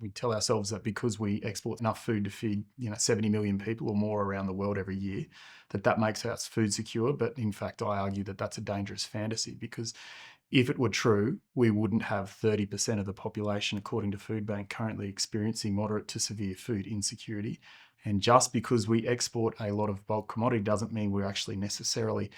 We tell ourselves that because we export enough food to feed 70 million people or more around the world every year, that makes us food secure. But in fact, I argue that that's a dangerous fantasy, because if it were true, we wouldn't have 30% of the population, according to Food Bank, currently experiencing moderate to severe food insecurity. And just because we export a lot of bulk commodity doesn't mean we're actually necessarily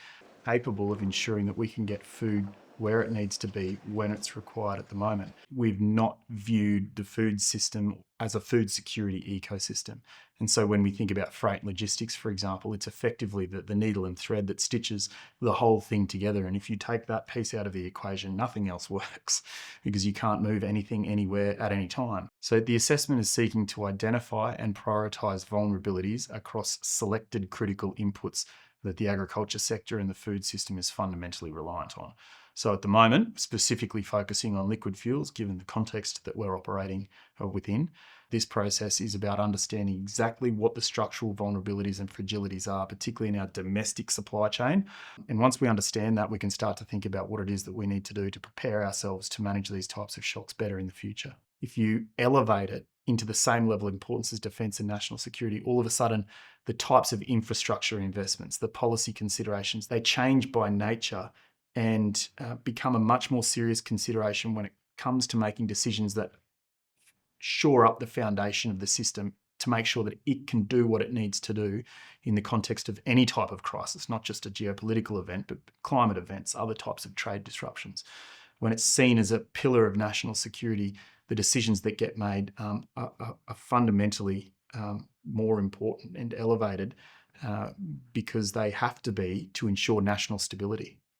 capable of ensuring that we can get food where it needs to be when it's required at the moment. We've not viewed the food system as a food security ecosystem. And so when we think about freight and logistics, for example, it's effectively the needle and thread that stitches the whole thing together. And if you take that piece out of the equation, nothing else works, because you can't move anything anywhere at any time. So the assessment is seeking to identify and prioritise vulnerabilities across selected critical inputs that the agriculture sector and the food system is fundamentally reliant on. So at the moment, specifically focusing on liquid fuels, given the context that we're operating within, this process is about understanding exactly what the structural vulnerabilities and fragilities are, particularly in our domestic supply chain. And once we understand that, we can start to think about what it is that we need to do to prepare ourselves to manage these types of shocks better in the future. If you elevate it into the same level of importance as defence and national security, all of a sudden, the types of infrastructure investments, the policy considerations, they change by nature and become a much more serious consideration when it comes to making decisions that shore up the foundation of the system to make sure that it can do what it needs to do in the context of any type of crisis, not just a geopolitical event, but climate events, other types of trade disruptions. When it's seen as a pillar of national security, the decisions that get made are fundamentally more important and elevated because they have to be to ensure national stability.